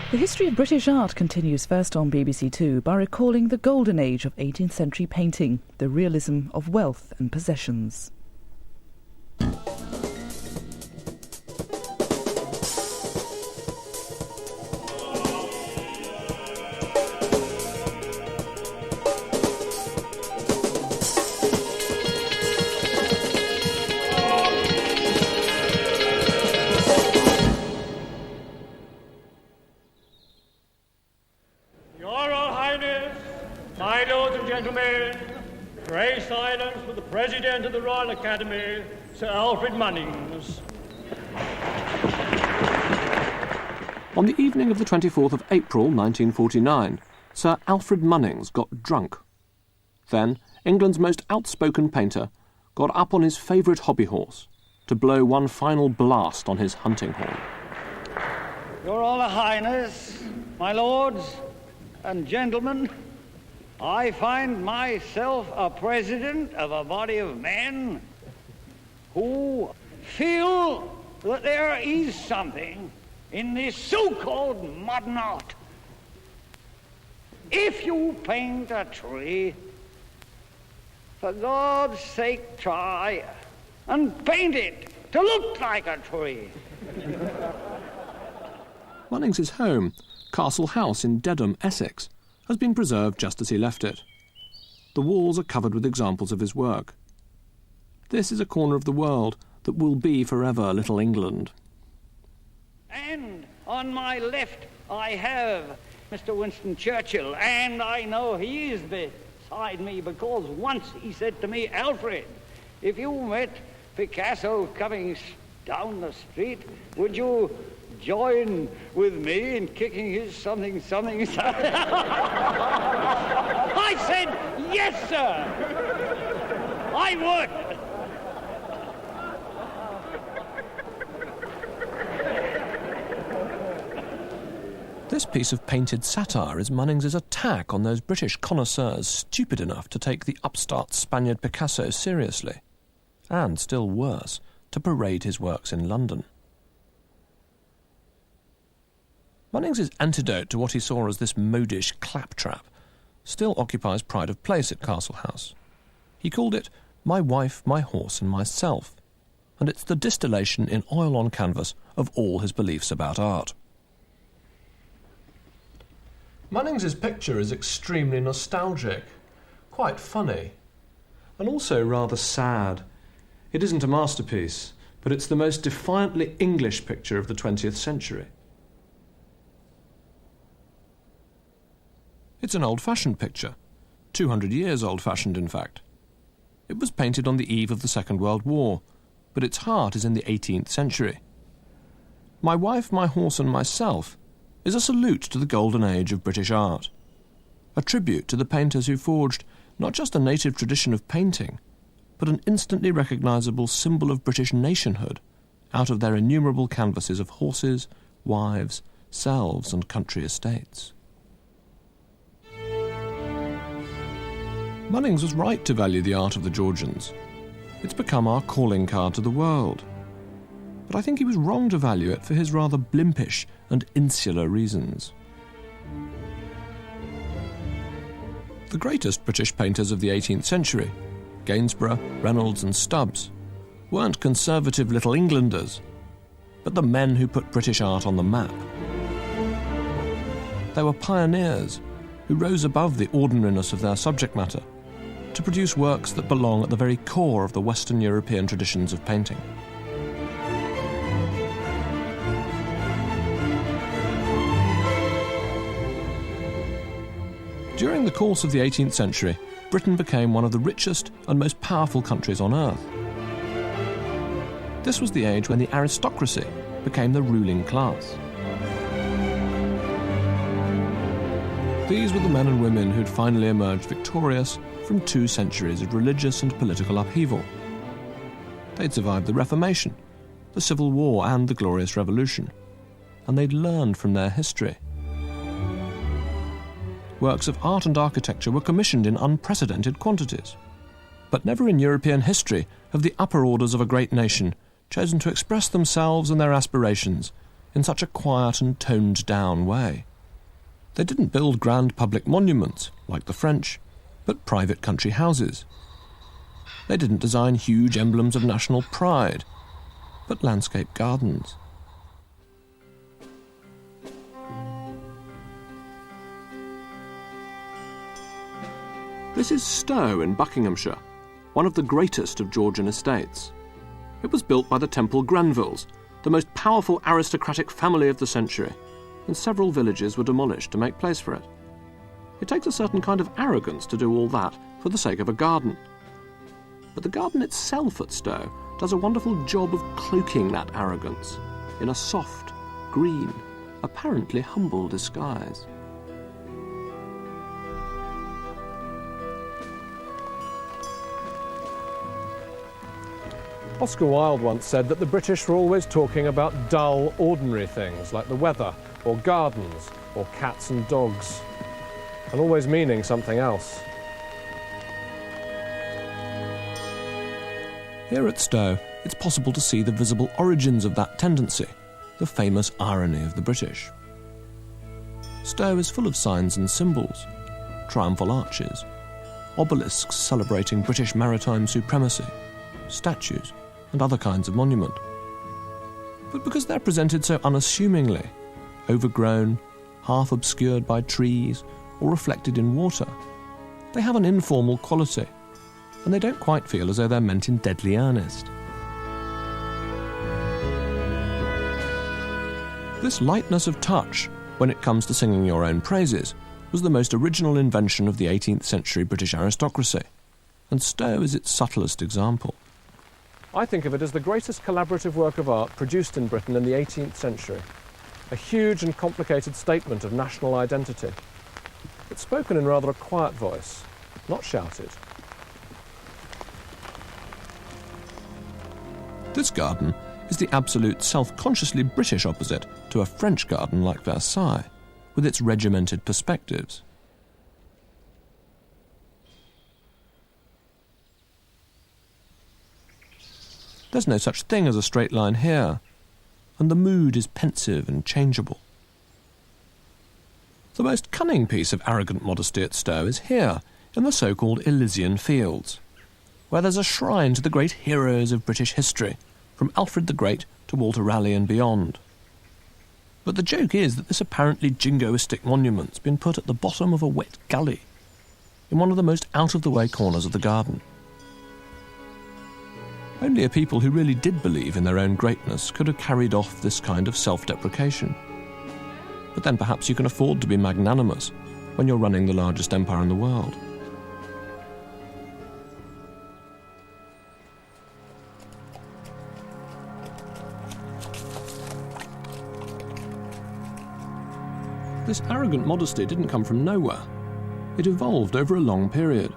The history of British art continues first on BBC Two by recalling the golden age of 18th century painting, the realism of wealth and possessions. My lords and gentlemen, pray silence for the President of the Royal Academy, Sir Alfred Munnings. On the evening of the 24th of April 1949, Sir Alfred Munnings got drunk. Then, England's most outspoken painter got up on his favourite hobby horse to blow one final blast on his hunting horn. Your Royal Highness, my lords and gentlemen, I find myself a president of a body of men who feel that there is something in this so-called modern art. If you paint a tree, for God's sake try and paint it to look like a tree. Munnings' home, Castle House in Dedham, Essex, has been preserved just as he left it. The walls are covered with examples of his work. This is a corner of the world that will be forever Little England. And on my left I have Mr. Winston Churchill, and I know he is beside me because once he said to me, Alfred, if you met Picasso coming down the street, would you join with me in kicking his something? I said, yes, sir, I would. This piece of painted satire is Munnings' attack on those British connoisseurs stupid enough to take the upstart Spaniard Picasso seriously, and, still worse, to parade his works in London. Munnings' antidote to what he saw as this modish claptrap still occupies pride of place at Castle House. He called it My Wife, My Horse and Myself, and it's the distillation in oil on canvas of all his beliefs about art. Munnings' picture is extremely nostalgic, quite funny, and also rather sad. It isn't a masterpiece, but it's the most defiantly English picture of the 20th century. It's an old-fashioned picture, 200 years old-fashioned, in fact. It was painted on the eve of the Second World War, but its heart is in the 18th century. My Wife, My Horse and Myself is a salute to the golden age of British art, a tribute to the painters who forged not just a native tradition of painting, but an instantly recognisable symbol of British nationhood out of their innumerable canvases of horses, wives, selves and country estates. Munnings was right to value the art of the Georgians. It's become our calling card to the world. But I think he was wrong to value it for his rather blimpish and insular reasons. The greatest British painters of the 18th century, Gainsborough, Reynolds and Stubbs, weren't conservative Little Englanders, but the men who put British art on the map. They were pioneers who rose above the ordinariness of their subject matter to produce works that belong at the very core of the Western European traditions of painting. During the course of the 18th century, Britain became one of the richest and most powerful countries on earth. This was the age when the aristocracy became the ruling class. These were the men and women who'd finally emerged victorious from 2 centuries of religious and political upheaval. They'd survived the Reformation, the Civil War and the Glorious Revolution, and they'd learned from their history. Works of art and architecture were commissioned in unprecedented quantities. But never in European history have the upper orders of a great nation chosen to express themselves and their aspirations in such a quiet and toned-down way. They didn't build grand public monuments, like the French, but private country houses. They didn't design huge emblems of national pride, but landscape gardens. This is Stowe in Buckinghamshire, one of the greatest of Georgian estates. It was built by the Temple Granvilles, the most powerful aristocratic family of the century, and several villages were demolished to make place for it. It takes a certain kind of arrogance to do all that for the sake of a garden. But the garden itself at Stowe does a wonderful job of cloaking that arrogance in a soft, green, apparently humble disguise. Oscar Wilde once said that the British were always talking about dull, ordinary things like the weather, or gardens, or cats and dogs, and always meaning something else. Here at Stowe, it's possible to see the visible origins of that tendency, the famous irony of the British. Stowe is full of signs and symbols, triumphal arches, obelisks celebrating British maritime supremacy, statues, and other kinds of monument. But because they're presented so unassumingly, overgrown, half obscured by trees, or reflected in water, they have an informal quality, and they don't quite feel as though they're meant in deadly earnest. This lightness of touch, when it comes to singing your own praises, was the most original invention of the 18th century British aristocracy, and Stowe is its subtlest example. I think of it as the greatest collaborative work of art produced in Britain in the 18th century. A huge and complicated statement of national identity. It's spoken in rather a quiet voice, not shouted. This garden is the absolute self-consciously British opposite to a French garden like Versailles, with its regimented perspectives. There's no such thing as a straight line here, and the mood is pensive and changeable. The most cunning piece of arrogant modesty at Stowe is here, in the so-called Elysian Fields, where there's a shrine to the great heroes of British history, from Alfred the Great to Walter Raleigh and beyond. But the joke is that this apparently jingoistic monument's been put at the bottom of a wet gully, in one of the most out-of-the-way corners of the garden. Only a people who really did believe in their own greatness could have carried off this kind of self-deprecation. But then perhaps you can afford to be magnanimous when you're running the largest empire in the world. This arrogant modesty didn't come from nowhere. It evolved over a long period.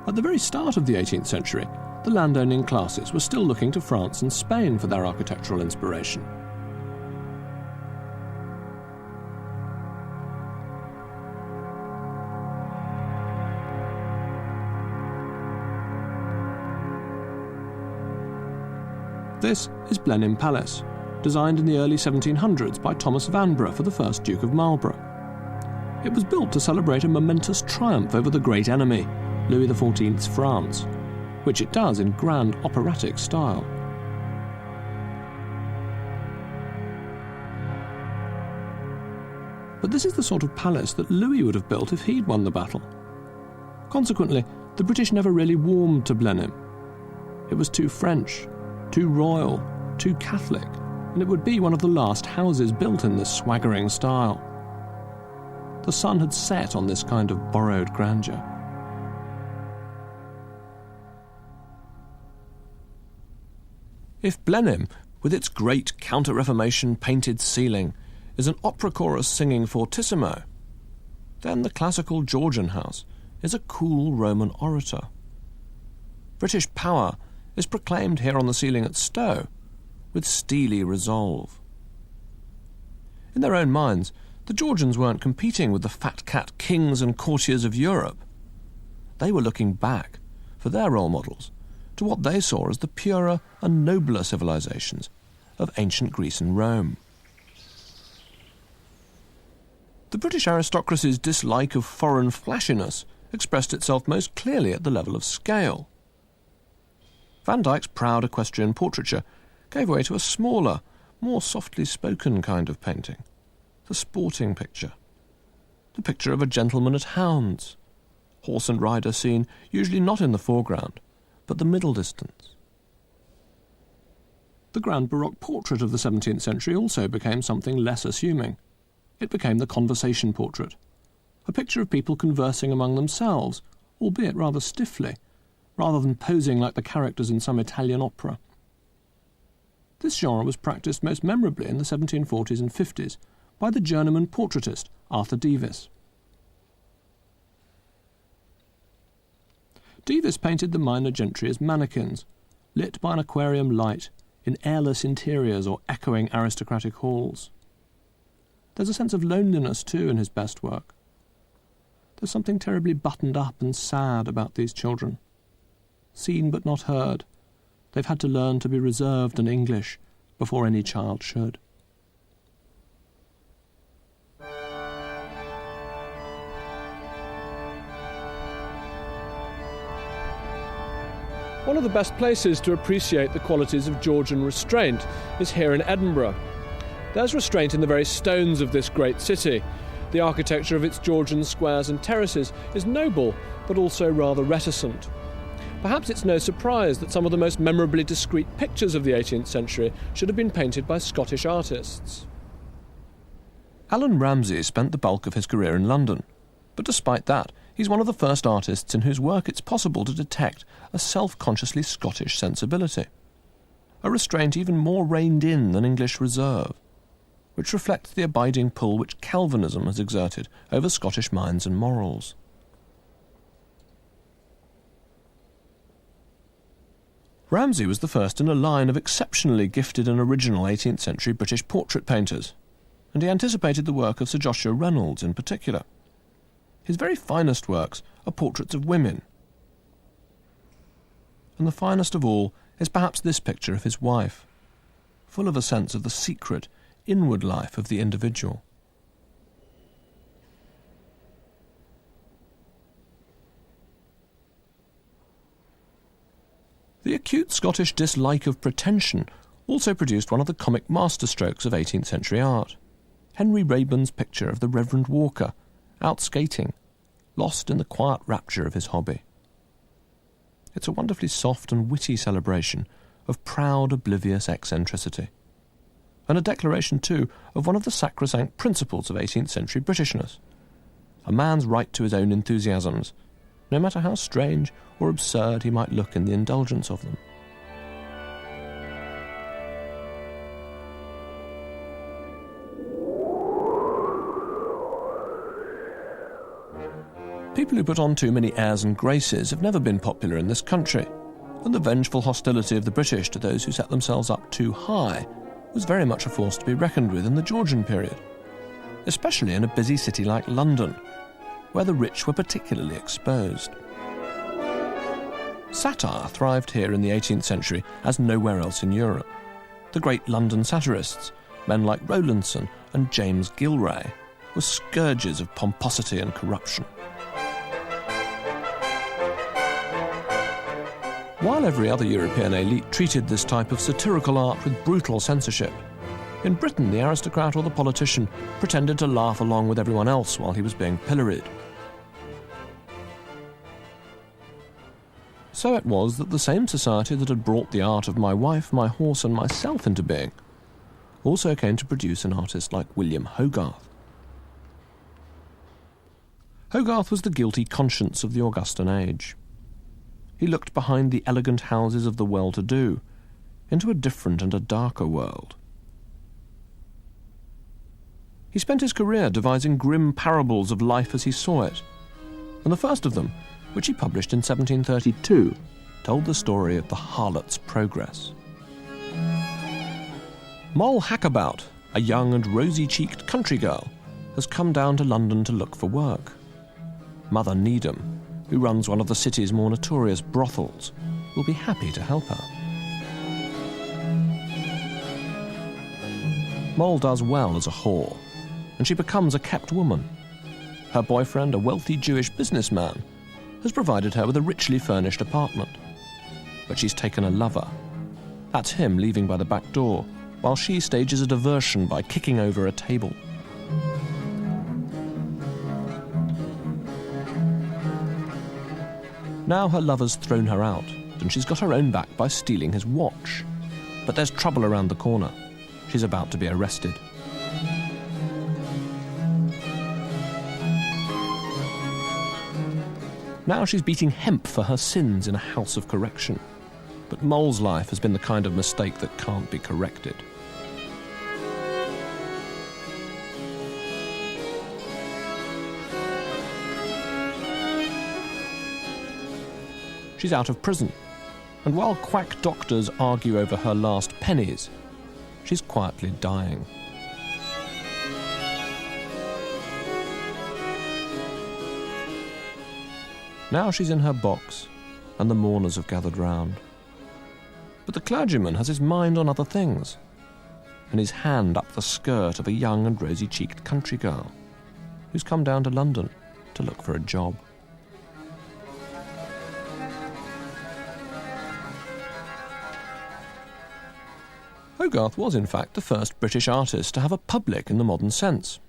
At the very start of the 18th century, the landowning classes were still looking to France and Spain for their architectural inspiration. This is Blenheim Palace, designed in the early 1700s by Thomas Vanbrugh for the first Duke of Marlborough. It was built to celebrate a momentous triumph over the great enemy, Louis XIV's France, which it does in grand operatic style. But this is the sort of palace that Louis would have built if he'd won the battle. Consequently, the British never really warmed to Blenheim. It was too French, too royal, too Catholic, and it would be one of the last houses built in this swaggering style. The sun had set on this kind of borrowed grandeur. If Blenheim, with its great counter-Reformation painted ceiling, is an opera chorus singing fortissimo, then the classical Georgian house is a cool Roman orator. British power is proclaimed here on the ceiling at Stowe, with steely resolve. In their own minds, the Georgians weren't competing with the fat cat kings and courtiers of Europe. They were looking back, for their role models, to what they saw as the purer and nobler civilizations of ancient Greece and Rome. The British aristocracy's dislike of foreign flashiness expressed itself most clearly at the level of scale. Van Dyck's proud equestrian portraiture gave way to a smaller, more softly spoken kind of painting, the sporting picture. The picture of a gentleman at hounds, horse and rider seen usually not in the foreground, but the middle distance. The Grand Baroque portrait of the 17th century also became something less assuming. It became the conversation portrait, a picture of people conversing among themselves, albeit rather stiffly, rather than posing like the characters in some Italian opera. This genre was practised most memorably in the 1740s and 50s by the journeyman portraitist Arthur Davis. Davis painted the minor gentry as mannequins, lit by an aquarium light, in airless interiors or echoing aristocratic halls. There's a sense of loneliness, too, in his best work. There's something terribly buttoned up and sad about these children. Seen but not heard, they've had to learn to be reserved and English before any child should. One of the best places to appreciate the qualities of Georgian restraint is here in Edinburgh. There's restraint in the very stones of this great city. The architecture of its Georgian squares and terraces is noble, but also rather reticent. Perhaps it's no surprise that some of the most memorably discreet pictures of the 18th century should have been painted by Scottish artists. Alan Ramsay spent the bulk of his career in London, but despite that, he's one of the first artists in whose work it's possible to detect a self-consciously Scottish sensibility, a restraint even more reined in than English reserve, which reflects the abiding pull which Calvinism has exerted over Scottish minds and morals. Ramsay was the first in a line of exceptionally gifted and original 18th century British portrait painters, and he anticipated the work of Sir Joshua Reynolds in particular. His very finest works are portraits of women. And the finest of all is perhaps this picture of his wife, full of a sense of the secret, inward life of the individual. The acute Scottish dislike of pretension also produced one of the comic masterstrokes of 18th century art, Henry Raeburn's picture of the Reverend Walker, out skating, lost in the quiet rapture of his hobby. It's a wonderfully soft and witty celebration of proud, oblivious eccentricity, and a declaration, too, of one of the sacrosanct principles of 18th century Britishness, a man's right to his own enthusiasms, no matter how strange or absurd he might look in the indulgence of them. People who put on too many airs and graces have never been popular in this country, and the vengeful hostility of the British to those who set themselves up too high was very much a force to be reckoned with in the Georgian period, especially in a busy city like London, where the rich were particularly exposed. Satire thrived here in the 18th century as nowhere else in Europe. The great London satirists, men like Rowlandson and James Gilray, were scourges of pomposity and corruption. While every other European elite treated this type of satirical art with brutal censorship, in Britain the aristocrat or the politician pretended to laugh along with everyone else while he was being pilloried. So it was that the same society that had brought the art of my wife, my horse and myself into being also came to produce an artist like William Hogarth. Hogarth was the guilty conscience of the Augustan age. He looked behind the elegant houses of the well-to-do into a different and a darker world. He spent his career devising grim parables of life as he saw it, and the first of them, which he published in 1732, told the story of the harlot's progress. Moll Hackabout, a young and rosy-cheeked country girl, has come down to London to look for work. Mother Needham, who runs one of the city's more notorious brothels, will be happy to help her. Moll does well as a whore, and she becomes a kept woman. Her boyfriend, a wealthy Jewish businessman, has provided her with a richly furnished apartment. But she's taken a lover. That's him leaving by the back door, while she stages a diversion by kicking over a table. Now her lover's thrown her out, and she's got her own back by stealing his watch. But there's trouble around the corner. She's about to be arrested. Now she's beating hemp for her sins in a house of correction. But Mole's life has been the kind of mistake that can't be corrected. She's out of prison, and while quack doctors argue over her last pennies, she's quietly dying. Now she's in her box, and the mourners have gathered round. But the clergyman has his mind on other things, and his hand up the skirt of a young and rosy-cheeked country girl who's come down to London to look for a job. Hogarth was, in fact, the first British artist to have a public in the modern sense.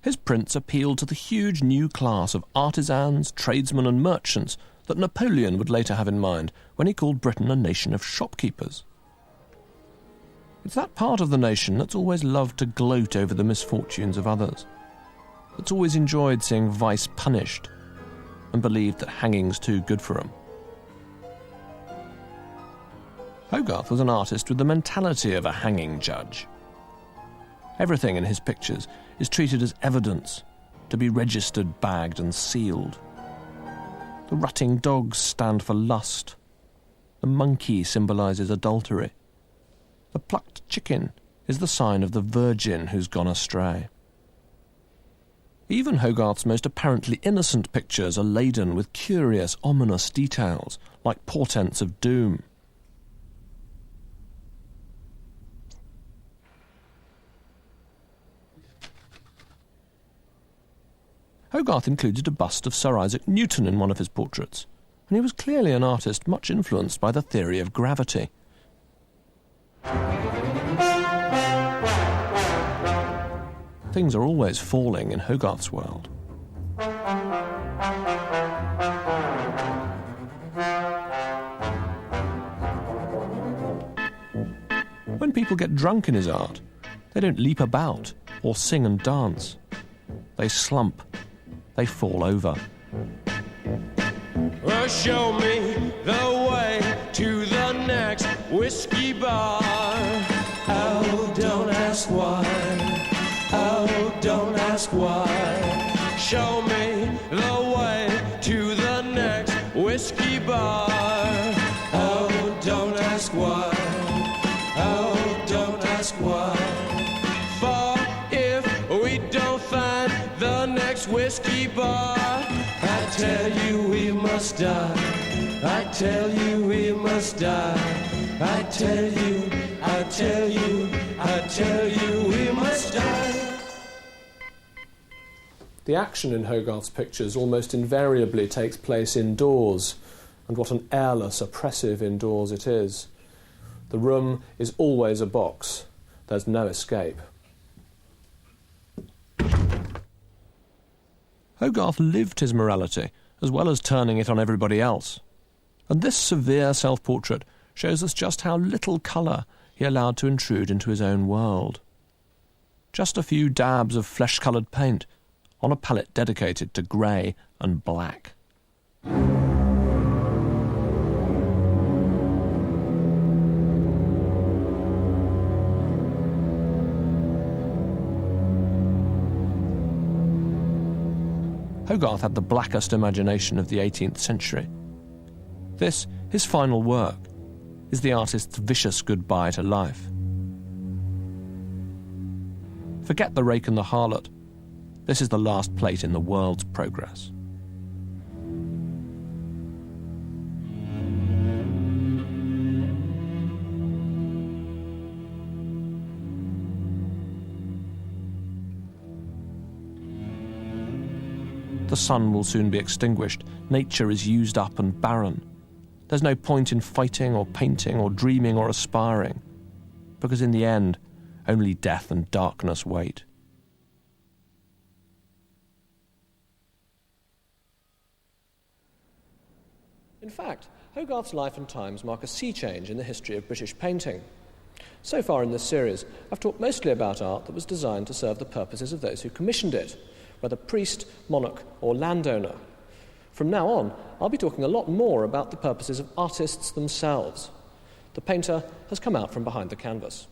His prints appealed to the huge new class of artisans, tradesmen and merchants that Napoleon would later have in mind when he called Britain a nation of shopkeepers. It's that part of the nation that's always loved to gloat over the misfortunes of others, that's always enjoyed seeing vice punished and believed that hanging's too good for 'em. Hogarth was an artist with the mentality of a hanging judge. Everything in his pictures is treated as evidence, to be registered, bagged and sealed. The rutting dogs stand for lust. The monkey symbolises adultery. The plucked chicken is the sign of the virgin who's gone astray. Even Hogarth's most apparently innocent pictures are laden with curious, ominous details, like portents of doom. Hogarth included a bust of Sir Isaac Newton in one of his portraits, and he was clearly an artist much influenced by the theory of gravity. Things are always falling in Hogarth's world. When people get drunk in his art, they don't leap about or sing and dance. They slump. They fall over. Well, show me the way to the next whiskey bar. Oh, don't ask why. Oh, don't ask why. Show me the way to the next whiskey bar. Oh, don't ask why. Oh, don't ask why. For if we don't find the next whiskey bar, I tell you we must die. I tell you we must die. I tell you, I tell you, I tell you we must die. The action in Hogarth's pictures almost invariably takes place indoors, and what an airless, oppressive indoors it is. The room is always a box. There's no escape. Hogarth lived his morality, as well as turning it on everybody else. And this severe self-portrait shows us just how little colour he allowed to intrude into his own world. Just a few dabs of flesh-coloured paint on a palette dedicated to grey and black. Hogarth had the blackest imagination of the 18th century. This, his final work, is the artist's vicious goodbye to life. Forget the rake and the harlot. This is the last plate in the world's progress. The sun will soon be extinguished. Nature is used up and barren. There's no point in fighting or painting or dreaming or aspiring, because in the end, only death and darkness wait. In fact, Hogarth's life and times mark a sea change in the history of British painting. So far in this series, I've talked mostly about art that was designed to serve the purposes of those who commissioned it, whether priest, monarch, or landowner. From now on, I'll be talking a lot more about the purposes of artists themselves. The painter has come out from behind the canvas.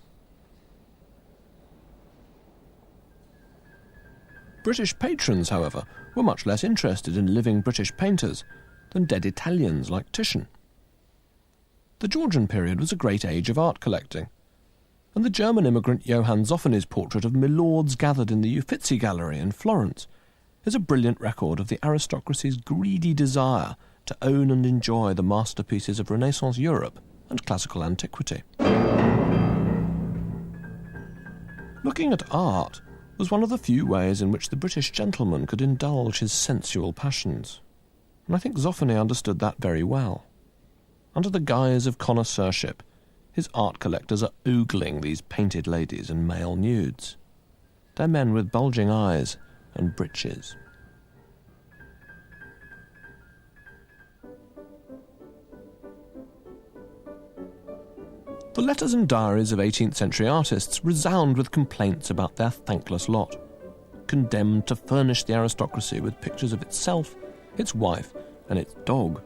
British patrons, however, were much less interested in living British painters than dead Italians like Titian. The Georgian period was a great age of art collecting, and the German immigrant Johann Zoffany's portrait of milords gathered in the Uffizi Gallery in Florence is a brilliant record of the aristocracy's greedy desire to own and enjoy the masterpieces of Renaissance Europe and classical antiquity. Looking at art was one of the few ways in which the British gentleman could indulge his sensual passions, and I think Zoffany understood that very well. Under the guise of connoisseurship, his art collectors are ogling these painted ladies and male nudes. They're men with bulging eyes and breeches. The letters and diaries of 18th century artists resound with complaints about their thankless lot, condemned to furnish the aristocracy with pictures of itself, its wife, and its dog.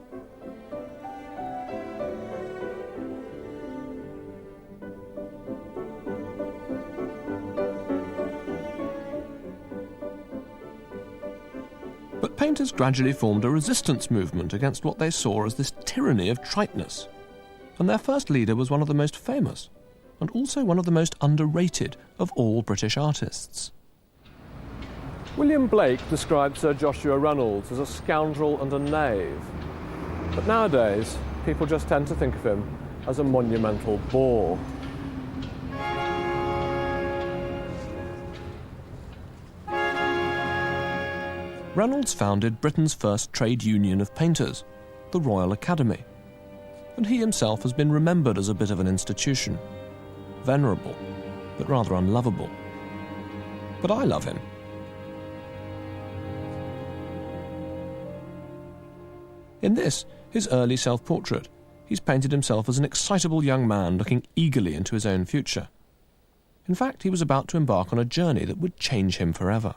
But painters gradually formed a resistance movement against what they saw as this tyranny of triteness, and their first leader was one of the most famous, and also one of the most underrated of all British artists. William Blake described Sir Joshua Reynolds as a scoundrel and a knave, but nowadays people just tend to think of him as a monumental bore. Reynolds founded Britain's first trade union of painters, the Royal Academy, and he himself has been remembered as a bit of an institution, venerable, but rather unlovable. But I love him. In this, his early self-portrait, he's painted himself as an excitable young man looking eagerly into his own future. In fact, he was about to embark on a journey that would change him forever.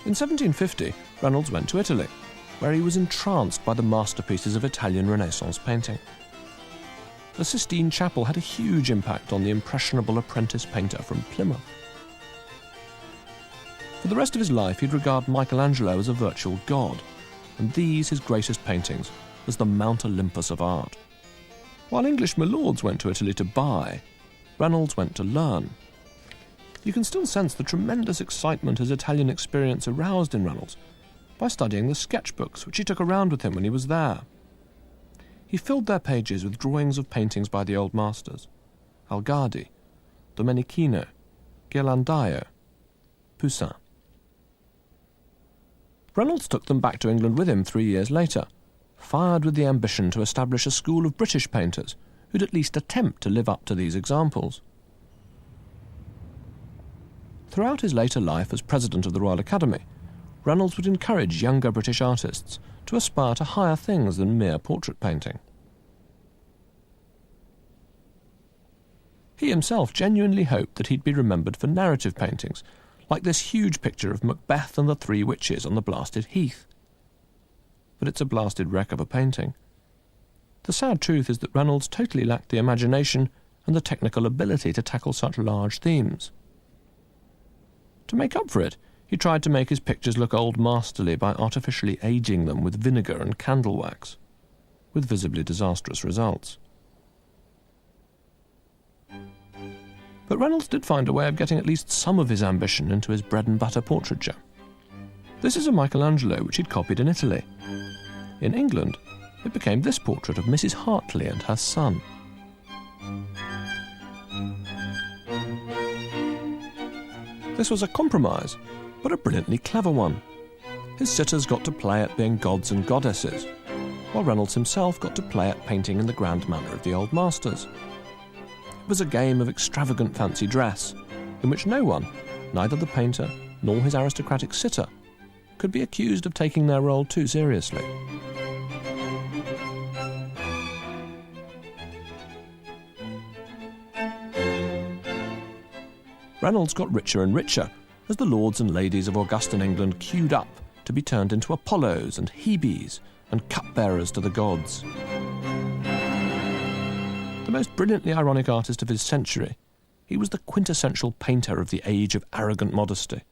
In 1750, Reynolds went to Italy, where he was entranced by the masterpieces of Italian Renaissance painting. The Sistine Chapel had a huge impact on the impressionable apprentice painter from Plymouth. For the rest of his life, he'd regard Michelangelo as a virtual god, and these, his greatest paintings, as the Mount Olympus of art. While English milords went to Italy to buy, Reynolds went to learn. You can still sense the tremendous excitement his Italian experience aroused in Reynolds by studying the sketchbooks which he took around with him when he was there. He filled their pages with drawings of paintings by the old masters: Algardi, Domenichino, Ghirlandaio, Poussin. Reynolds took them back to England with him 3 years later, fired with the ambition to establish a school of British painters who'd at least attempt to live up to these examples. Throughout his later life as president of the Royal Academy, Reynolds would encourage younger British artists to aspire to higher things than mere portrait painting. He himself genuinely hoped that he'd be remembered for narrative paintings, like this huge picture of Macbeth and the Three Witches on the blasted heath. But it's a blasted wreck of a painting. The sad truth is that Reynolds totally lacked the imagination and the technical ability to tackle such large themes. To make up for it, he tried to make his pictures look old masterly by artificially aging them with vinegar and candle wax, with visibly disastrous results. But Reynolds did find a way of getting at least some of his ambition into his bread-and-butter portraiture. This is a Michelangelo which he'd copied in Italy. In England, it became this portrait of Mrs. Hartley and her son. This was a compromise, but a brilliantly clever one. His sitters got to play at being gods and goddesses, while Reynolds himself got to play at painting in the grand manner of the old masters. It was a game of extravagant fancy dress, in which no one, neither the painter nor his aristocratic sitter, could be accused of taking their role too seriously. Reynolds got richer and richer as the lords and ladies of Augustan England queued up to be turned into Apollos and Hebes and cupbearers to the gods. The most brilliantly ironic artist of his century, he was the quintessential painter of the age of arrogant modesty,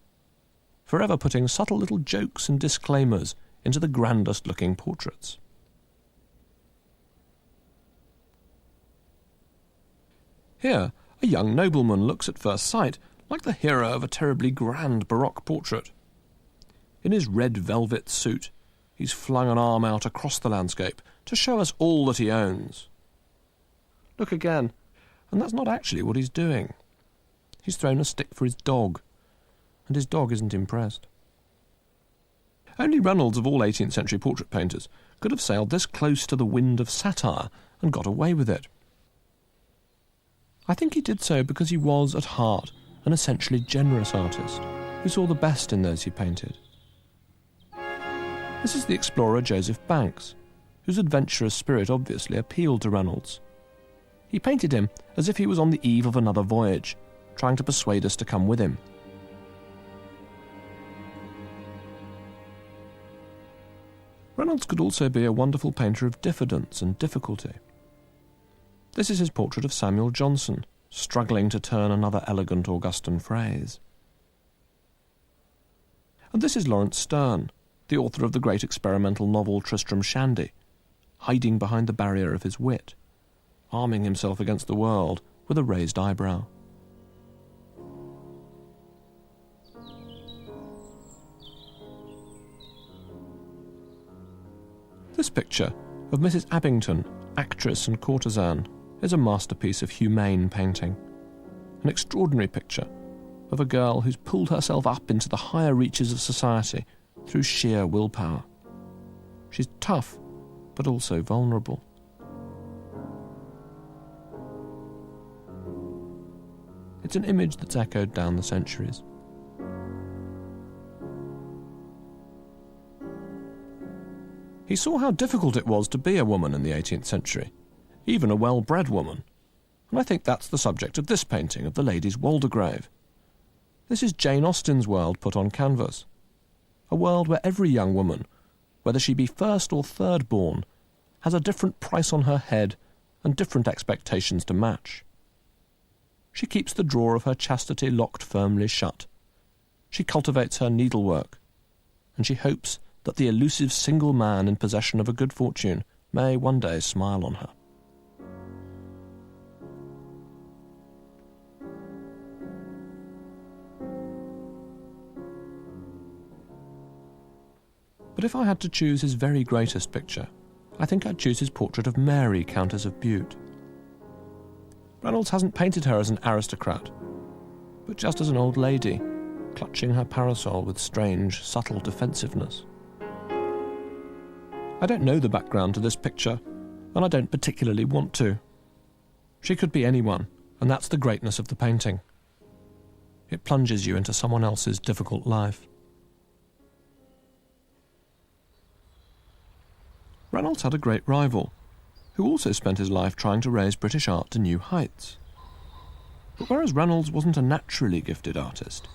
forever putting subtle little jokes and disclaimers into the grandest-looking portraits. Here, a young nobleman looks at first sight like the hero of a terribly grand Baroque portrait. In his red velvet suit, he's flung an arm out across the landscape to show us all that he owns. Look again, and that's not actually what he's doing. He's thrown a stick for his dog, and his dog isn't impressed. Only Reynolds, of all 18th century portrait painters, could have sailed this close to the wind of satire and got away with it. I think he did so because he was, at heart, an essentially generous artist who saw the best in those he painted. This is the explorer Joseph Banks, whose adventurous spirit obviously appealed to Reynolds. He painted him as if he was on the eve of another voyage, trying to persuade us to come with him. Reynolds could also be a wonderful painter of diffidence and difficulty. This is his portrait of Samuel Johnson, struggling to turn another elegant Augustan phrase. And this is Lawrence Sterne, the author of the great experimental novel Tristram Shandy, hiding behind the barrier of his wit, arming himself against the world with a raised eyebrow. This picture of Mrs. Abington, actress and courtesan, is a masterpiece of humane painting. An extraordinary picture of a girl who's pulled herself up into the higher reaches of society through sheer willpower. She's tough, but also vulnerable. It's an image that's echoed down the centuries. He saw how difficult it was to be a woman in the 18th century, even a well-bred woman, and I think that's the subject of this painting of the Lady's Waldegrave. This is Jane Austen's world put on canvas, a world where every young woman, whether she be first or third born, has a different price on her head and different expectations to match. She keeps the drawer of her chastity locked firmly shut. She cultivates her needlework, and she hopes that the elusive single man in possession of a good fortune may one day smile on her. But if I had to choose his very greatest picture, I think I'd choose his portrait of Mary, Countess of Bute. Reynolds hasn't painted her as an aristocrat, but just as an old lady, clutching her parasol with strange, subtle defensiveness. I don't know the background to this picture, and I don't particularly want to. She could be anyone, and that's the greatness of the painting. It plunges you into someone else's difficult life. Reynolds had a great rival, who also spent his life trying to raise British art to new heights. But whereas Reynolds wasn't a naturally gifted artist,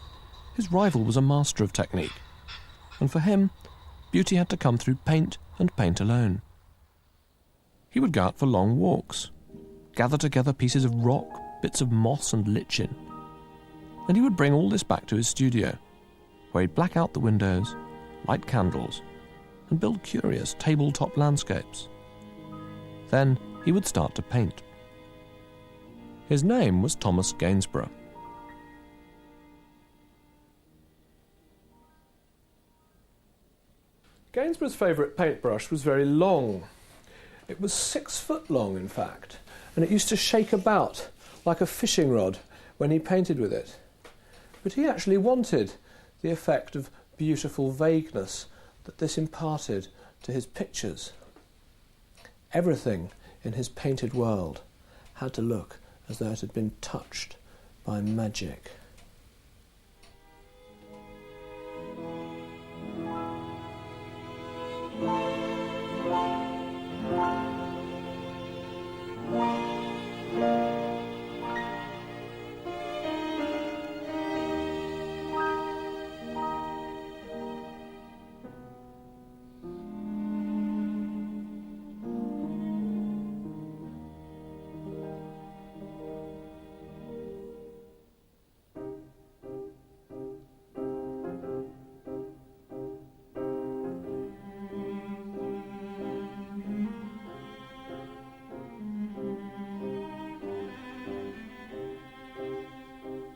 his rival was a master of technique, and for him, beauty had to come through paint and paint alone. He would go out for long walks, gather together pieces of rock, bits of moss and lichen, and he would bring all this back to his studio, where he'd black out the windows, light candles, and build curious tabletop landscapes. Then he would start to paint. His name was Thomas Gainsborough. Gainsborough's favourite paintbrush was very long. It was 6 foot long, in fact, and it used to shake about like a fishing rod when he painted with it. But he actually wanted the effect of beautiful vagueness that this imparted to his pictures. Everything in his painted world had to look as though it had been touched by magic.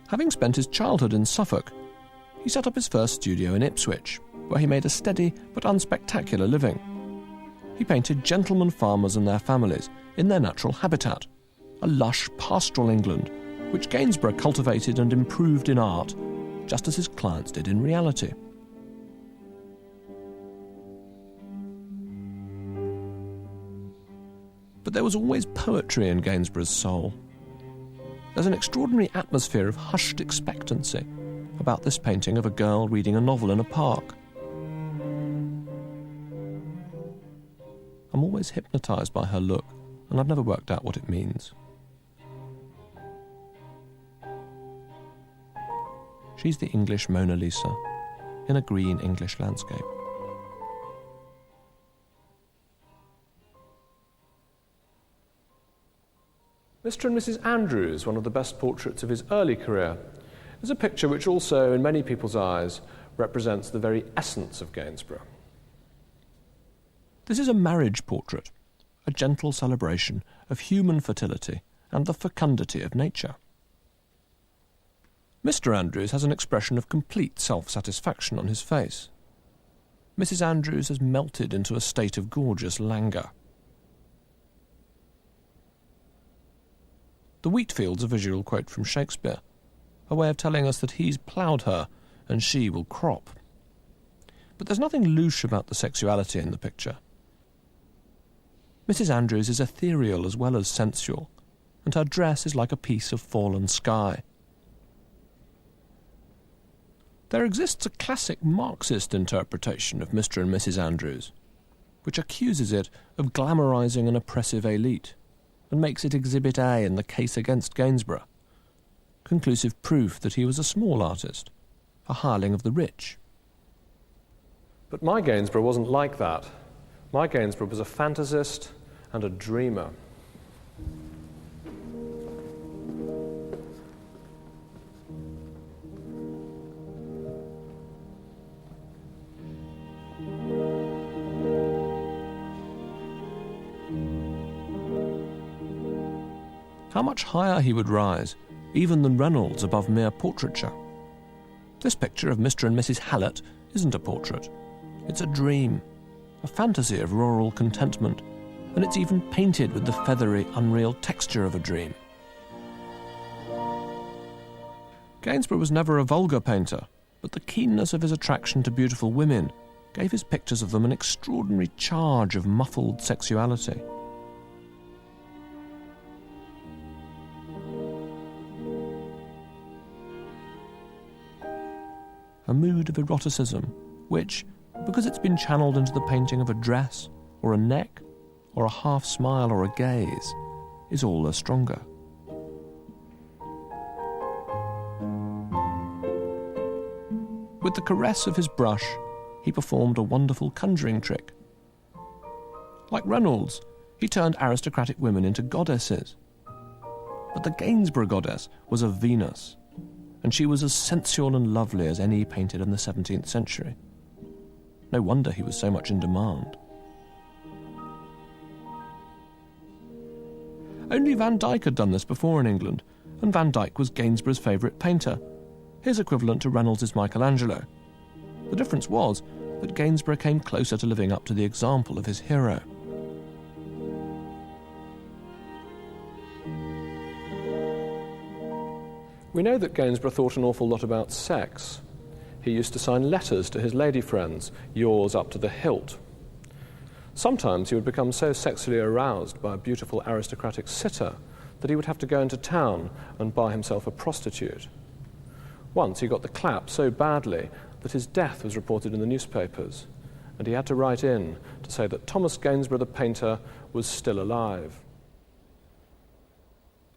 Having spent his childhood in Suffolk, he set up his first studio in Ipswich, where he made a steady but unspectacular living. He painted gentlemen farmers and their families in their natural habitat, a lush pastoral England, which Gainsborough cultivated and improved in art, just as his clients did in reality. But there was always poetry in Gainsborough's soul. There's an extraordinary atmosphere of hushed expectancy about this painting of a girl reading a novel in a park. I'm always hypnotised by her look, and I've never worked out what it means. She's the English Mona Lisa, in a green English landscape. Mr. and Mrs. Andrews, one of the best portraits of his early career, is a picture which also, in many people's eyes, represents the very essence of Gainsborough. This is a marriage portrait, a gentle celebration of human fertility and the fecundity of nature. Mr. Andrews has an expression of complete self-satisfaction on his face. Mrs. Andrews has melted into a state of gorgeous languor. The wheat field's a visual quote from Shakespeare, a way of telling us that he's ploughed her and she will crop. But there's nothing louche about the sexuality in the picture. Mrs. Andrews is ethereal as well as sensual, and her dress is like a piece of fallen sky. There exists a classic Marxist interpretation of Mr. and Mrs. Andrews, which accuses it of glamorising an oppressive elite, and makes it Exhibit A in the case against Gainsborough, conclusive proof that he was a small artist, a hireling of the rich. But my Gainsborough wasn't like that. My Gainsborough was a fantasist and a dreamer. How much higher he would rise, even than Reynolds, above mere portraiture. This picture of Mr. and Mrs. Hallett isn't a portrait. It's a dream, a fantasy of rural contentment, and it's even painted with the feathery, unreal texture of a dream. Gainsborough was never a vulgar painter, but the keenness of his attraction to beautiful women gave his pictures of them an extraordinary charge of muffled sexuality. A mood of eroticism, which, because it's been channeled into the painting of a dress, or a neck, or a half smile or a gaze, is all the stronger. With the caress of his brush, he performed a wonderful conjuring trick. Like Reynolds, he turned aristocratic women into goddesses. But the Gainsborough goddess was a Venus, and she was as sensual and lovely as any painted in the 17th century. No wonder he was so much in demand. Only Van Dyck had done this before in England, and Van Dyck was Gainsborough's favourite painter, his equivalent to Reynolds' Michelangelo. The difference was that Gainsborough came closer to living up to the example of his hero. We know that Gainsborough thought an awful lot about sex. He used to sign letters to his lady friends, yours up to the hilt. Sometimes he would become so sexually aroused by a beautiful aristocratic sitter that he would have to go into town and buy himself a prostitute. Once he got the clap so badly that his death was reported in the newspapers, and he had to write in to say that Thomas Gainsborough the painter was still alive.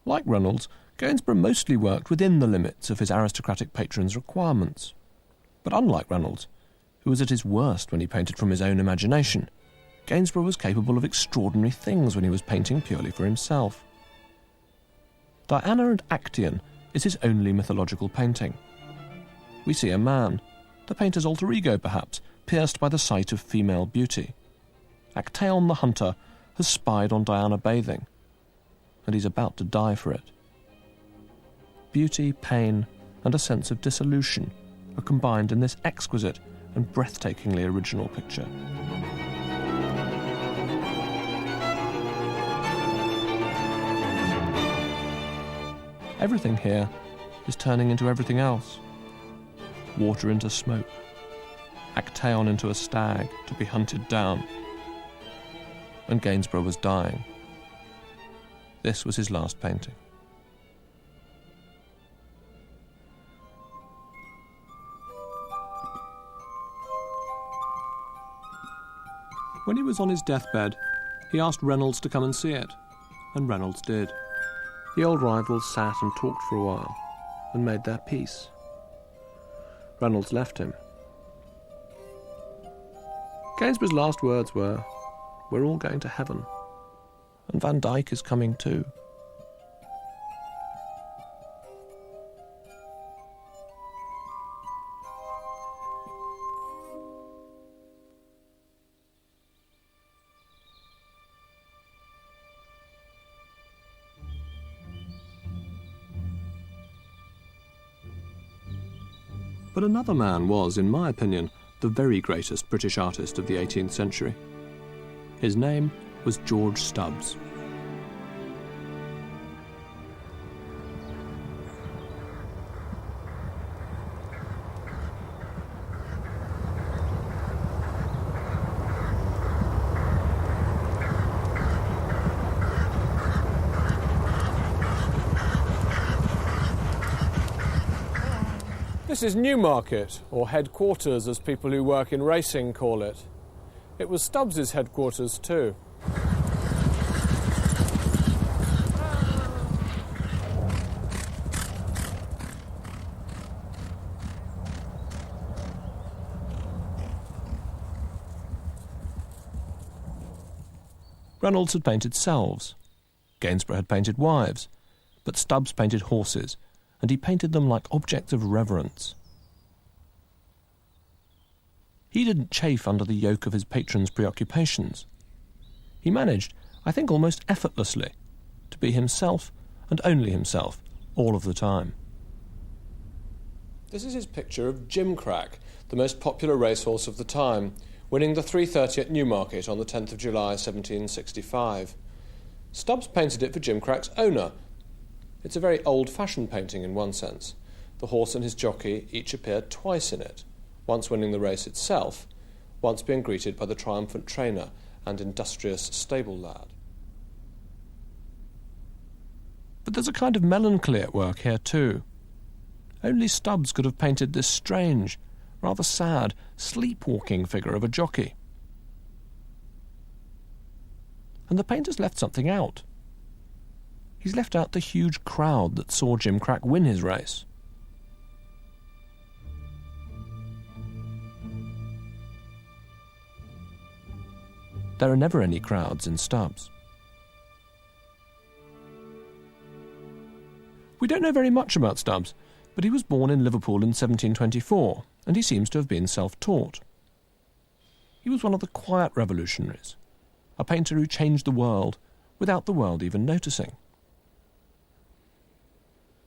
Like Reynolds, Gainsborough mostly worked within the limits of his aristocratic patron's requirements. But unlike Reynolds, who was at his worst when he painted from his own imagination, Gainsborough was capable of extraordinary things when he was painting purely for himself. Diana and Actaeon is his only mythological painting. We see a man, the painter's alter ego perhaps, pierced by the sight of female beauty. Actaeon the hunter has spied on Diana bathing, and he's about to die for it. Beauty, pain, and a sense of dissolution are combined in this exquisite and breathtakingly original picture. Everything here is turning into everything else. Water into smoke, Actaeon into a stag to be hunted down. And Gainsborough was dying. This was his last painting. When he was on his deathbed, he asked Reynolds to come and see it, and Reynolds did. The old rivals sat and talked for a while, and made their peace. Reynolds left him. Gainsborough's last words were, "We're all going to heaven, and Van Dyck is coming too." But another man was, in my opinion, the very greatest British artist of the 18th century. His name was George Stubbs. This is Newmarket, or headquarters as people who work in racing call it. It was Stubbs's headquarters too. Reynolds had painted selves, Gainsborough had painted wives, but Stubbs painted horses, and he painted them like objects of reverence. He didn't chafe under the yoke of his patron's preoccupations. He managed, I think almost effortlessly, to be himself and only himself all of the time. This is his picture of Gimcrack, the most popular racehorse of the time, winning the 3:30 at Newmarket on the 10th of July 1765. Stubbs painted it for Gimcrack's owner. It's a very old-fashioned painting in one sense. The horse and his jockey each appeared twice in it, once winning the race itself, once being greeted by the triumphant trainer and industrious stable lad. But there's a kind of melancholy at work here too. Only Stubbs could have painted this strange, rather sad, sleepwalking figure of a jockey. And the painter's left something out. He's left out the huge crowd that saw Gimcrack win his race. There are never any crowds in Stubbs. We don't know very much about Stubbs, but he was born in Liverpool in 1724, and he seems to have been self-taught. He was one of the quiet revolutionaries, a painter who changed the world without the world even noticing.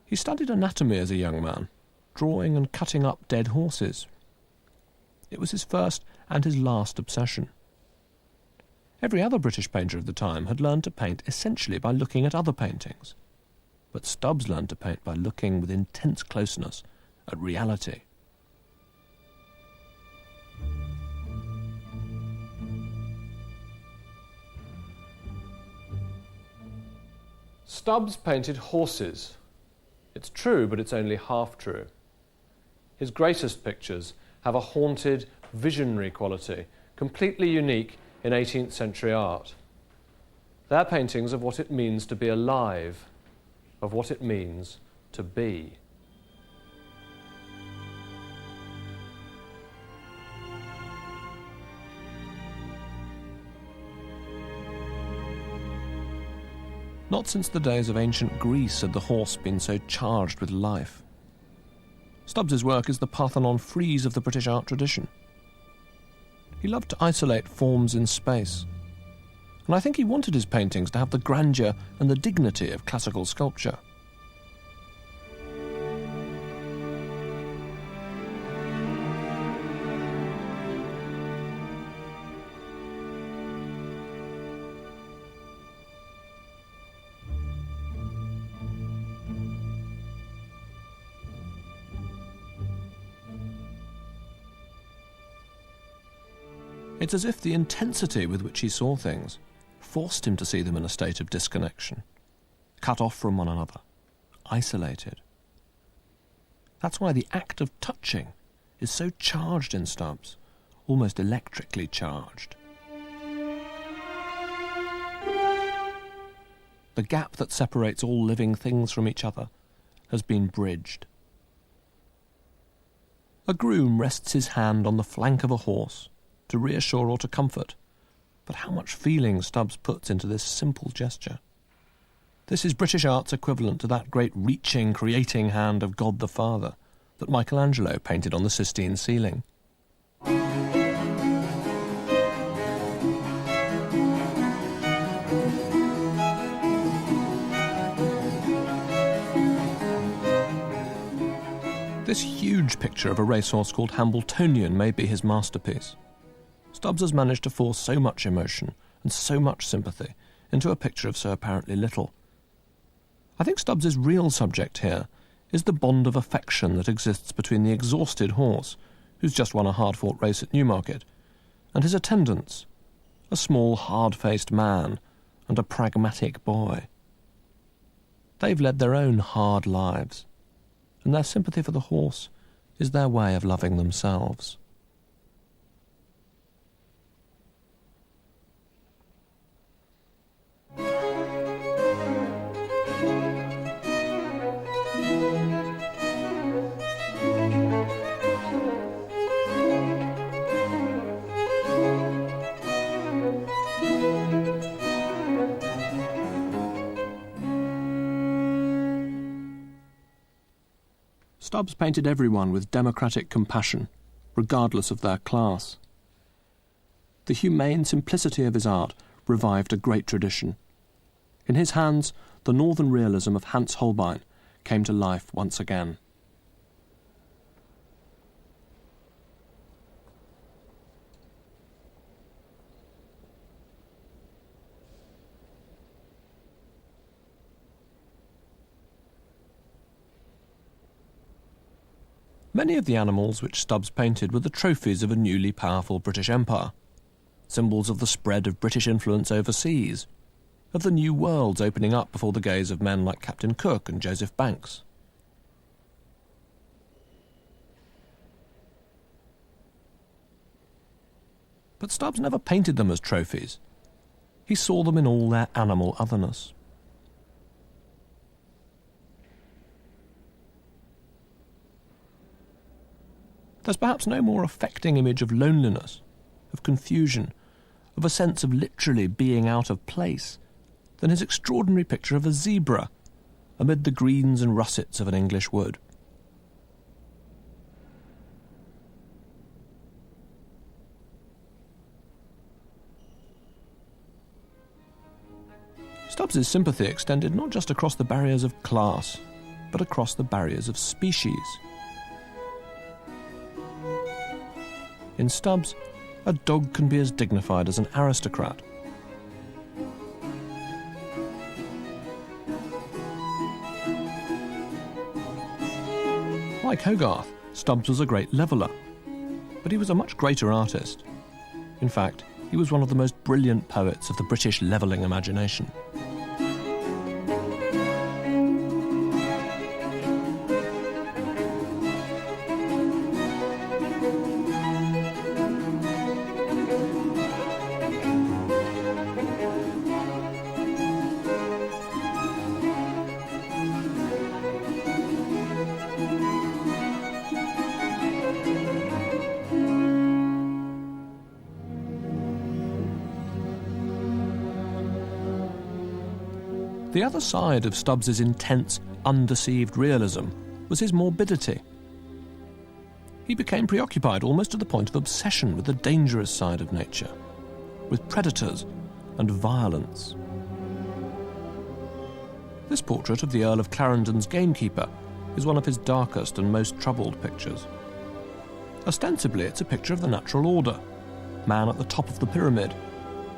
He studied anatomy as a young man, drawing and cutting up dead horses. It was his first and his last obsession. Every other British painter of the time had learned to paint essentially by looking at other paintings. But Stubbs learned to paint by looking with intense closeness at reality. Stubbs painted horses. It's true, but it's only half true. His greatest pictures have a haunted, visionary quality, completely unique in 18th century art. They're paintings of what it means to be alive, of what it means to be. Not since the days of ancient Greece had the horse been so charged with life. Stubbs's work is the Parthenon frieze of the British art tradition. He loved to isolate forms in space, and I think he wanted his paintings to have the grandeur and the dignity of classical sculpture. It's as if the intensity with which he saw things forced him to see them in a state of disconnection, cut off from one another, isolated. That's why the act of touching is so charged in Stubbs, almost electrically charged. The gap that separates all living things from each other has been bridged. A groom rests his hand on the flank of a horse to reassure or to comfort, but how much feeling Stubbs puts into this simple gesture. This is British art's equivalent to that great reaching, creating hand of God the Father that Michelangelo painted on the Sistine ceiling. This huge picture of a racehorse called Hambletonian may be his masterpiece. Stubbs has managed to force so much emotion and so much sympathy into a picture of so apparently little. I think Stubbs's real subject here is the bond of affection that exists between the exhausted horse, who's just won a hard-fought race at Newmarket, and his attendants, a small, hard-faced man and a pragmatic boy. They've led their own hard lives, and their sympathy for the horse is their way of loving themselves. Stubbs painted everyone with democratic compassion, regardless of their class. The humane simplicity of his art revived a great tradition. In his hands, the northern realism of Hans Holbein came to life once again. Many of the animals which Stubbs painted were the trophies of a newly powerful British Empire, symbols of the spread of British influence overseas, of the new worlds opening up before the gaze of men like Captain Cook and Joseph Banks. But Stubbs never painted them as trophies. He saw them in all their animal otherness. There's perhaps no more affecting image of loneliness, of confusion, of a sense of literally being out of place, than his extraordinary picture of a zebra amid the greens and russets of an English wood. Stubbs's sympathy extended not just across the barriers of class, but across the barriers of species. In Stubbs, a dog can be as dignified as an aristocrat. Like Hogarth, Stubbs was a great leveller, but he was a much greater artist. In fact, he was one of the most brilliant poets of the British levelling imagination. The other side of Stubbs's intense, undeceived realism was his morbidity. He became preoccupied almost to the point of obsession with the dangerous side of nature, with predators and violence. This portrait of the Earl of Clarendon's gamekeeper is one of his darkest and most troubled pictures. Ostensibly, it's a picture of the natural order, man at the top of the pyramid,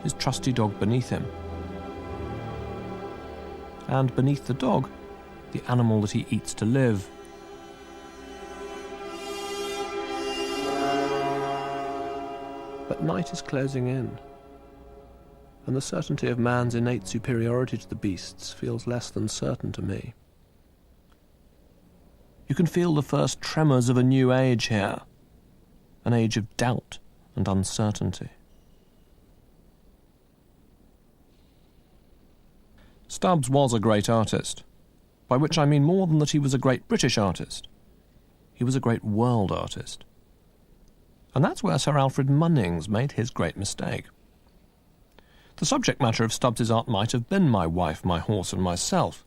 his trusty dog beneath him. And beneath the dog, the animal that he eats to live. But night is closing in, and the certainty of man's innate superiority to the beasts feels less than certain to me. You can feel the first tremors of a new age here, an age of doubt and uncertainty. Stubbs was a great artist, by which I mean more than that he was a great British artist. He was a great world artist. And that's where Sir Alfred Munnings made his great mistake. The subject matter of Stubbs's art might have been my wife, my horse, and myself,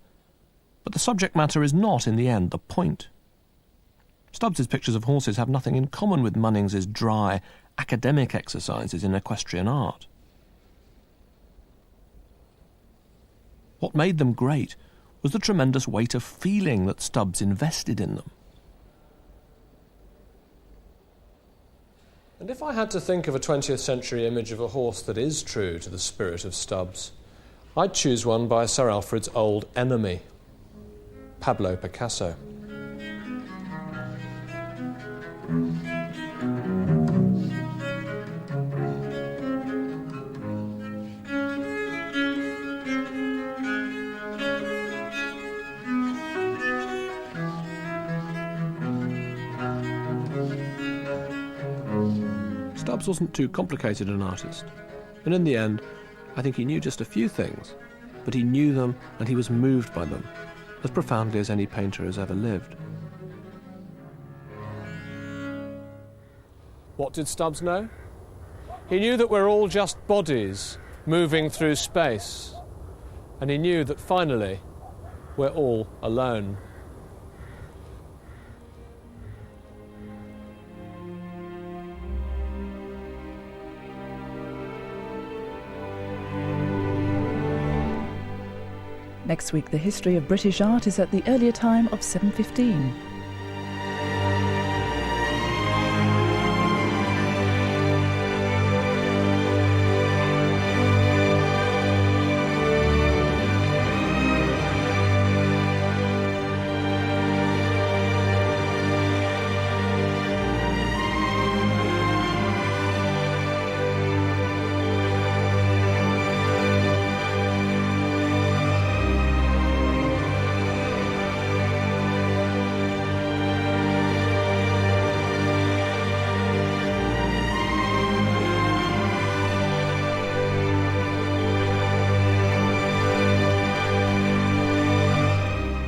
but the subject matter is not, in the end, the point. Stubbs's pictures of horses have nothing in common with Munnings's dry, academic exercises in equestrian art. What made them great was the tremendous weight of feeling that Stubbs invested in them. And if I had to think of a 20th century image of a horse that is true to the spirit of Stubbs, I'd choose one by Sir Alfred's old enemy, Pablo Picasso. Stubbs wasn't too complicated an artist, and in the end, I think he knew just a few things, but he knew them and he was moved by them, as profoundly as any painter has ever lived. What did Stubbs know? He knew that we're all just bodies moving through space, and he knew that finally we're all alone. Next week, the history of British art is at the earlier time of 715.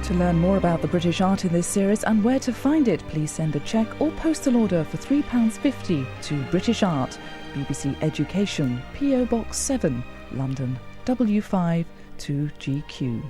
To learn more about the British art in this series and where to find it, please send a cheque or postal order for £3.50 to British Art, BBC Education, P.O. Box 7, London, W5 2GQ.